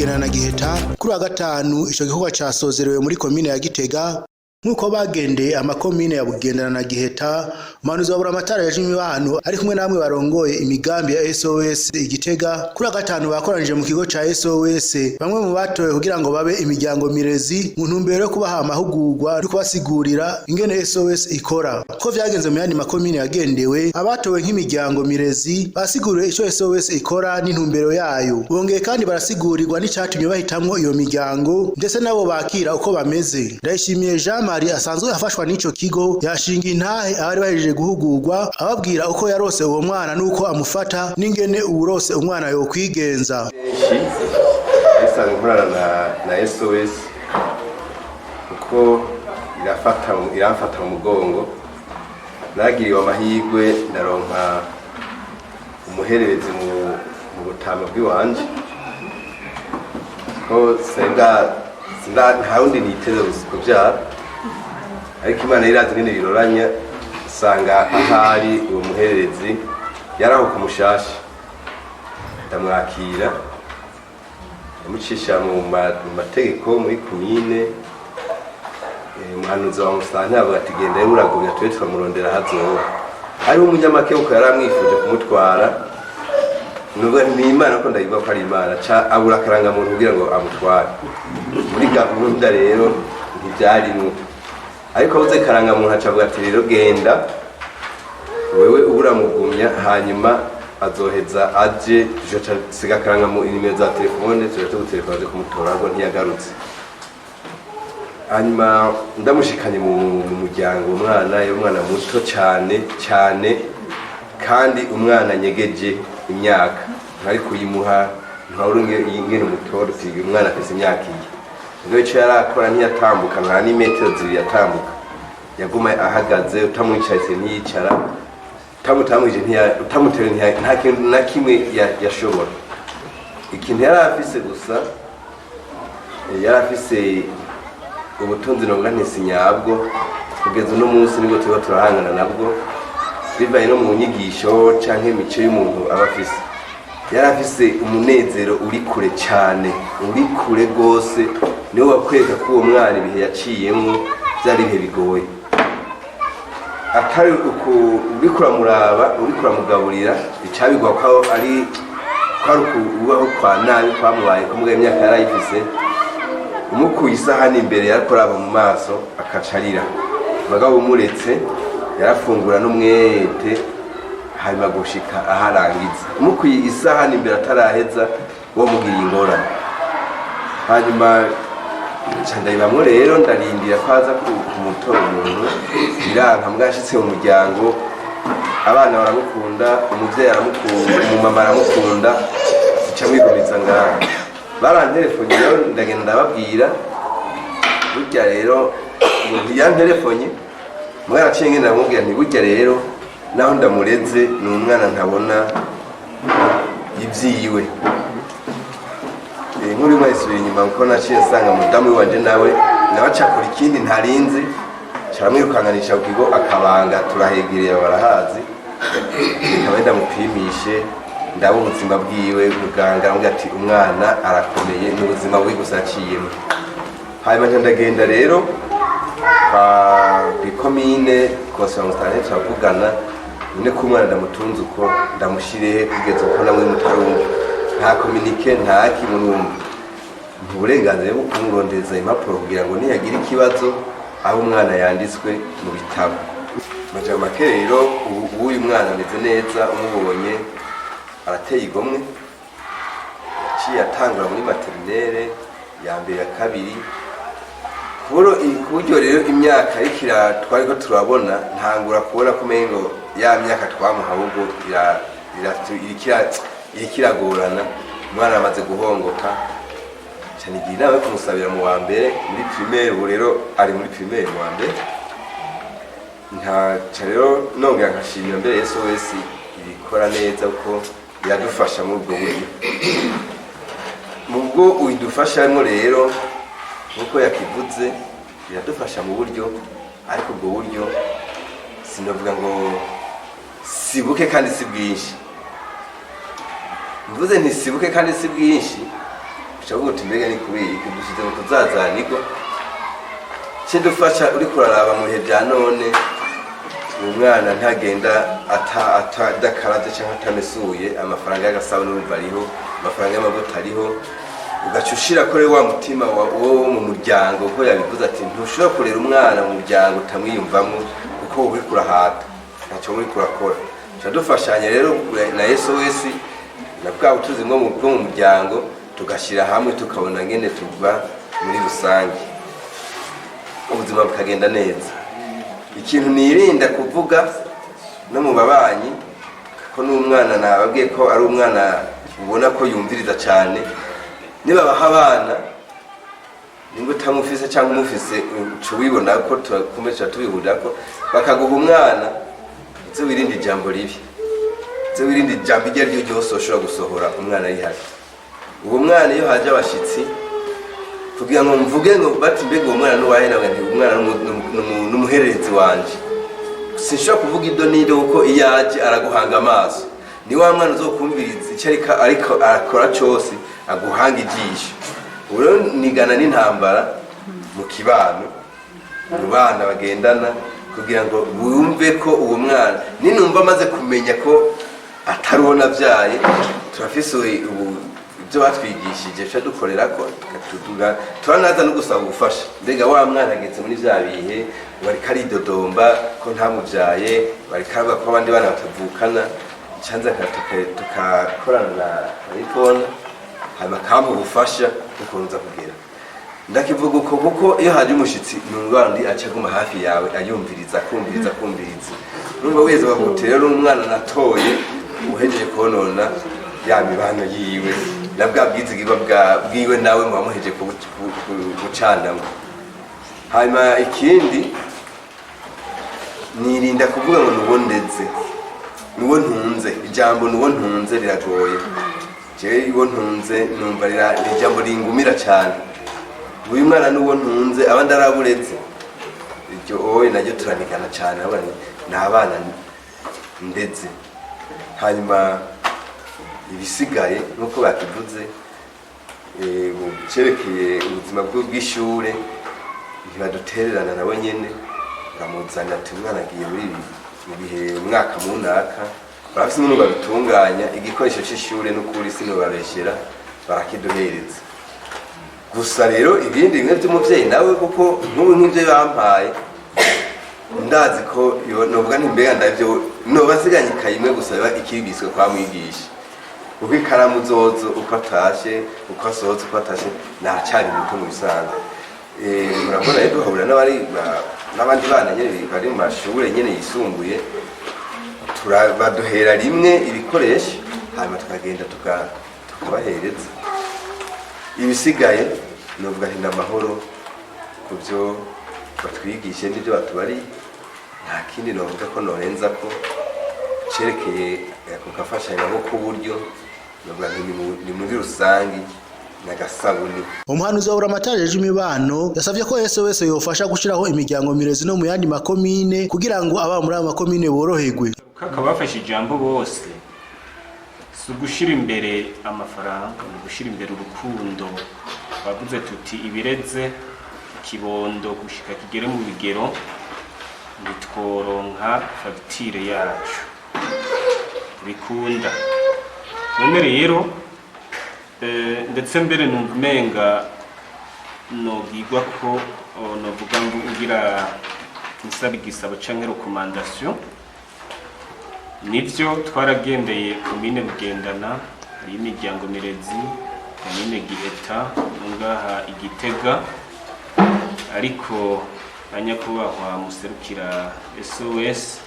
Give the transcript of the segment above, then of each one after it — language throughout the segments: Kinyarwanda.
Bugendana na Giheta kuri wa gatanu ico gikorwa casozerewe muri komine ya Gitega nkuko bagendeye amakomine ya Bugendana na Giheta. Umuhanuzi wa Buramatari yaje imibano ari kumwe namwe barongoye imigambi ya SOS Igitega kuri wa gatanu bakoranije mu kigo ca SOS bamwe mu batoye kugira ngo babe imiryango mirezi mu ntumbero yo kubaha amahugurwa no kubasigurira ingene SOS ikora. Ko vyagenze mu yandi makomine yagendewe, abatowe nk'imiryango mirezi basiguriwe ico SOS ikora n'intumbero yayo. Bongeye kandi barasigurirwa n'icatumye bahitamwo iyo miryango ndetse nabo bakira uko bameze. Ndayishimiye Jean Marie asanzwe afashwa n'ico kigo yashinga intahe abari bahejeje guhugurwa ababwira uko yarose uwo mwana nuko amufata n'ingene uburose umwana yo kwigenza. Isanzwe nkorana na SOS uko irafata mu mugongo. Nagiriwe amahirwe ndaronka umuhererezi mu butama bw'iwanje ko senga nta wundi niteze kuvyara, ariko Imana irazi nyene biroranya usanga ahari uwo muhererezi yaraho kumushasha ndamwakira ndamucisha mu mategeko muri komine. Umuhanuzi wa Musanthe avuga ati genda uragumya twe turamurondera hazoba. Hariho umunyamake uko yaramwifuje kumutwara nubwo ni Imana ko ndayivuga ko ari Imana ca abura karanga muntu kugira ngo amutware. Muri gahunda rero ntivyarimwo, ariko abuze karanga muntu acavuga ati rero genda wewe uburamugumya hanyuma azoheza aje tuja siga karanga mu inimero za telefone tuja tugutelefona zo kumutora ngo ntiyagarutse. Hanyuma ndamushikanye mu muryango umwana muto cyane kandi umwana nyegeje imyaka ntari kuyimuha ntaurunge ingene umutora utiga umwana afise imyaka iyi. Ngo cyo yarakora ntiyatambuka nta ni metero zibiri yatambuka, yaguma ahagaze utamwicaye ntiyicara, utamutamwije utamutere nta kintu na kimwe yashobora. Ikintu yarafise gusa yarafise ubutunzi nonganisi nyabwo kugeza uno munsi nibwo tuba turahangana nabwo bivaye no mu nyigisho canke imico y'umuntu aba afise. Yarafise umunezero uri kure cyane, uri kure gose, niwe wakweka ko uwo mwana ibihe yaciyemwo byari ibihe bigoye. Atari ubikura muraba urikura mugaburira icabigwa ko ari ubaho kwa nabi kwamubaye kumwe imyaka yarayifise. Umukuye isahani imbere yarakoraba mu maso akacarira, bagabo umuretse yarafungura n'umwete hanyuma gushika aharangiza. Umukuye isahani imbere ataraheza wo mugiye ingorane. Hanyuma ndayibamwo rero ndarindira kwaza kumutora umuntu biranka mwashitse mu muryango. Abana baramukunda, umuvyeyi aramukunda, umumama aramukunda, ica mwigumiza ngaha. Barantelefone rero ndagenda ndababwira burya rero umuntu yantelefone mwana aciye ngenda ndamubwira nti burya rero naho ndamureze ni umwana ntabona ivyiwe. Nkuri mwayisubira inyuma kuko naciye nsanga mudamu wanje nawe acakora ikindi ntarinzi caramwirukanganisha ku kigo akabanga turahegereye barahazi. Reka wenda mupimishe ndaba ubuzima bwiwe. Muganga aramubwira ati umwana arakomeye n'ubuzima bwe gusa aciyemo. Hanyuma ndagenda rero kw'ikomine kose Musanthe turavugana none ko umwana ndamutunze uko ndamushirehe kugeza uko namwe mutarumva nta communique nta kimurumva. Uburenganzira bwo kumurondeza impapuro kugira ngo niyagira ikibazo aho umwana yanditswe mu bitabo. Majama rero uyu mwana ameze neza, umubonye arateye igomwe. Yaciye atangura muri materinere ya mbere ya kabiri. Kuburyo rero imyaka twari ko turabona ntangura kubona ko mengo ya myaka twamuha ahubwo irikiragorana. Umwana amaze guhongoka cyane igihe nawe kumusabira mu wa mbere muri primaire. Ubu rero ari muri primaire mu wa mbere. Ntaca rero nongera nkashimira mbere SOS ibikora neza uko yadufasha muri ubwo buryo. Mubwo uyidufashamo rero nkuko yakivuze iradufasha mu buryo, ariko ubwo buryo sinovuga ngo sibuke kandi si bwinshi. Mvuze nti sibuke kandi si bwinshi ucavuga uti mbega ni kubiri kudusize mu kuzazanirwa dufasha uri kuraraba mu bihe bya none umwana ntagenda atadakaravye cyangwa atamesuye amafaranga y'agasabune urumva ariho amafaranga y'amavuta ariho ugaca ushira kore wa mutima wo mu muryango ko yabivuze ati ntushobora kurera umwana mu muryango utamwiyumvamo kuko uri kurahata ntacyo muri kurakora dufashanya rero na SOS na bwa butuzi bwo mu muryango tugashyira hamwe tukabona ngene tuva muri rusange ubuzima bukagenda neza. Ikintu nirinda kuvuga no mu babanyi ko n'umwana nababwiye ko ari umwana ubona ko yumviriza cyane niba baha abana ningo tamufise cyangwa umufise cubibona ko tukomeza tubihurira ko bakaguha umwana zo wirindi jambo ribi zo wirindi jambo iryo ryo ryose ushobora gusohora umwana ari hafi. Uwo mwana iyo haje abashitsi kugira ngo mvuge ngo bati mbega uwo mwana nuwahe nawe nti umwana n'umuhererezi wanje sinshobora kuvuga idonido kuko iyaje araguhanga amaso ni wa mwana uzokumviriza icyo ariko arakora cyose aguhanga ijisho. Uro nigana n'intambara mu kibano mu bana bagendana kugira ngo bumve ko uwo mwana ninumva amaze kumenya ko atarubona byaye turafise ubu ibyo batwigishije cyo dukorera ko tukatuduga turanaza no gusaba ubufasha mbega wa mwana ageze muri bya bihe bari kari dodomba ko ntamuvyaye bari kavuga ko abandi bana batavukana cyanza tukakorana na iPhone hama kampa ubufasha ukunza kugera ndakivuga uko kuko iyo haje umushitsi n'ubandi acaguma hafi yawe ayumviriza kumviriza numva weze bagutera n'umwana natoye uhejeje konona ya mibano yiwe nabwa bwizigirwa bwiwe nawe mwamuheje gucanamo. Hanyuma ikindi nirinda kuvuga ngo nubondeze nuwo ntunze ijambo nuwo ntunze riragoye je iwo ntunze numva ijambo ringumira cyane uyu mwana nuwo ntunze abandi araburetse iryo oye najyo turanigana cyane abana n'abana ndetse. Hanyuma ibisigaye nuko bakivuze cerekeye ubuzima bw'ishure ntibadutererana nabo nyene bamuzana ati umwana agiye muri mu bihe umwaka munaka barafise n'ubu babitunganya igikoresho c'ishure n'ukuri sinobabeshera barakiduhereza gusa rero ibindi bimwe by'umuvyeyi nawe kuko nk'ubu nk'ivyo bampaye ndazi ko novuga ntimbega ndavyo nobasiganye ikayimwe gusa ikibiswe kwa mwigisha kuko ikaramu zozo uko atashe uko asohotse uko atashe ntacyari muto mu bisanzwe. Murabona rero duhura n'abandi bana nyene bari mu mashure nyene yisumbuye baduhera rimwe ibikoresho hanyuma tukagenda tukabahereza ibisigaye novuga nti n'amahoro ku byo batwigishe n'ibyo batubari nta kindi novuga ko norenza ko cerekeye ako gafashanya nko ku buryo novuga nti ni muri rusangi nagasabuni. Umuhanuzi wa Buramatari y'imibano yasavye ko SOS yofasha gushiraho imiryango mirezi no mu yandi makomine kugira ngo aba muri makomine boroherwe. Kakabafasha ijambo bose sugushira imbere amafaranga gushira imbere urukundo bavuze tuti ibireze kibondo gushika kigere mu bigero bitworonka fagitire yacu bikunda none rero ndetse mbere numva nogigwa ko novuga ngo ugira nsaba igisabo canke recommandation nivyo twaragendeye komine Bugendana ari imiryango mirezi komine Giheta ngaha Igitega ariko anyakubahwa muserukira SOS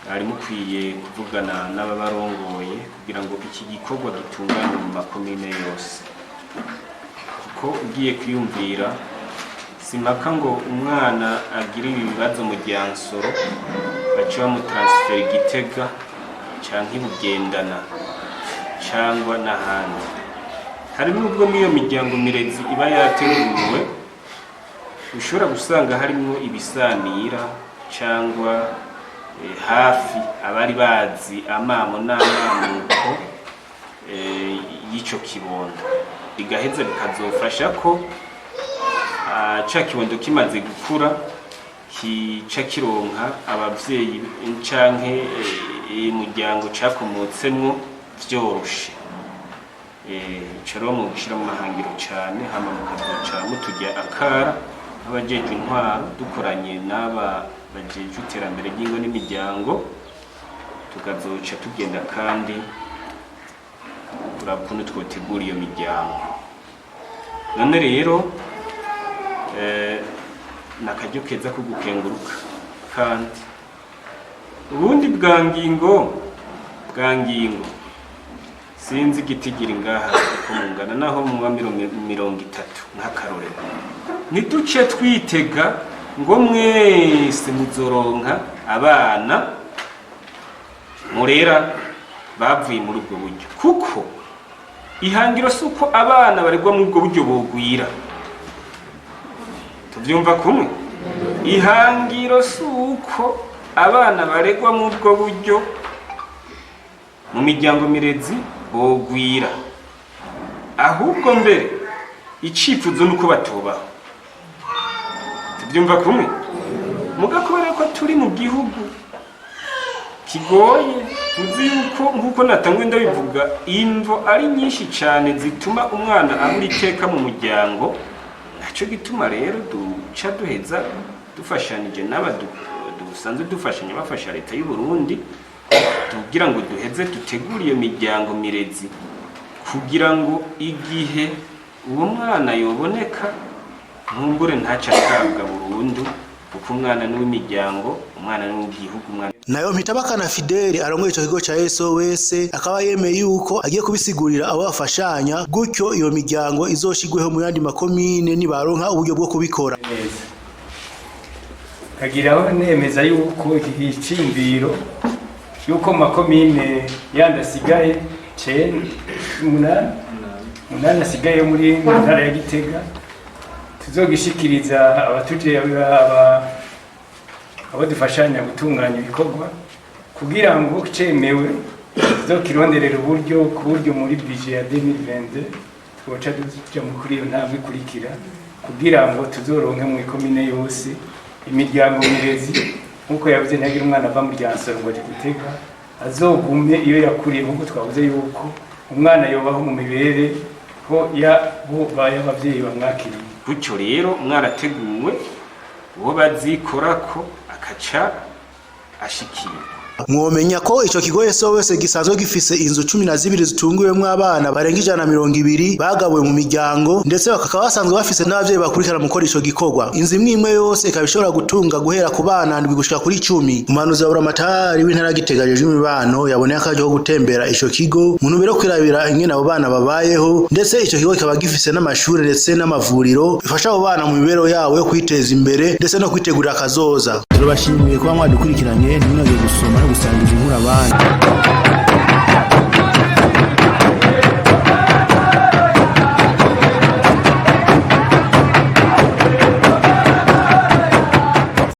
ari mukwiye kuvugana n'ababarongoye kugira ngo iki gikorwa gitungane mu makomine yose kuko ugiye kwiyumvira simpaka ngo umwana agira ibibazo mu Ryansoro baciye mu transfer Gitega canke Bugendana cyangwa n'ahandi. Hari n'ubwo niyo miryango mirezi iba yateguwe ushobora gusanga harimo ibisanira cyangwa hafi abari bazi amamo n'amamuko y'ico kibondo bigaheza bikazofasha ko ca kibondo kimaze gukura kica kironka abavyeyi canke umuryango cakomotsemwo vyoroshe. Cero mu gushira mu mahangiro cane, hama mukazoca mutujya akara abajeje intwaro dukoranye n'aba bajeje iterambere ry'ingo n'imiryango, tukazoca tugenda kandi turabona twotegura iyo miryango. None rero nakaryo keza ko gukenguruka kandi ubundi bwa ngingo sinzi igitigira ngaha ko mungana naho mu 30 nk'akarorero, ntiduce twitega ngo mwese muzoronka abana murera bavuye muri ubwo buryo, kuko ihangiro si uko abana baregwa muri ubwo buryo bogwira. Tuvyumva kumwe? Ihangiro si uko abana baregwa muri ubwo buryo mu miryango mirezi bogwira, ahubwo mbere icifuzo nuko batubaho. Tuvyumva kumwe? Mugakubera ko turi mu gihugu kigoye, tuzi yuko nkuko natangwe ndabivuga imvo ari nyinshi cyane zituma umwana abura iteka mu muryango. Naco gituma rero duca duheza dufashanije dusanzwe dufashanya bafasha leta y'u Burundi tugira ngo duheze dutegure iyo miryango mirezi, kugira ngo igihe uwo mwana yoboneka nkumbure ntaca akabwa burundu, kuko umwana n'uw'imiryango, umwana n'uw'igihugu, umwana. Nayo Mpitabakana Fidele arongoye ico kigo ca SOS akaba yemeye yuko agiye kubisigurira abo bafashanya, gutyo iyo miryango izoshigweho mu yandi makomine nibaronka uburyo bwo kubikora. Kagiraho nemeza yuko igicimbiro yuko makomine yandasigaye 8 asigaye muri ntara ya Gitega tuzogishikiriza abatuje abo dufashanya gutunganya ibikorwa, kugira ngo cemewe tuzokironderera uburyo ku buryo muri budget ya 2022 twoca duja mu kuri iyo ntambwe ikurikira, kugira ngo tuzoronke mu ikomine yose imiryango mirezi nkuko yavuze ntagira umwana ava mu ryansoro ngo Gitega azogume iyo yakuriye, nkuko twavuze yuko umwana yobaho mu mibere ho y'abavyeyi bamwakiriye. Gutyo rero mwarateguwe uwo bazikorako akaca ashikira. Mwomenya ko ico kigo SOS gisanzwe gifise inzu 12 zitungiwemwo abana barenga 120 bagabuwe mu miryango, ndetse bakaba basanzwe bafise n'abavyeyi bakurikirana mu gukora ico gikorwa. Inzu imwe yose ikaba ishobora gutunga guhera ku bana ndwi gushika kuri 10. Umuhanuzi wa Buramatari w'intara gitegereje imibano yaboneye akaje ko gutembera ico kigo mu ntumbero kwirabira ingene abo bana babayeho, ndetse ico kigo kikaba gifise n'amashuri ndetse n'amavuriro bifasha abo bana mu mibero yabo yo kwiteza imbere ndetse no kwitegurira akazoza. Turabashimiye kuba mwadukurikiranye, ntimwage gusoma no gusangiza inkuru abandi.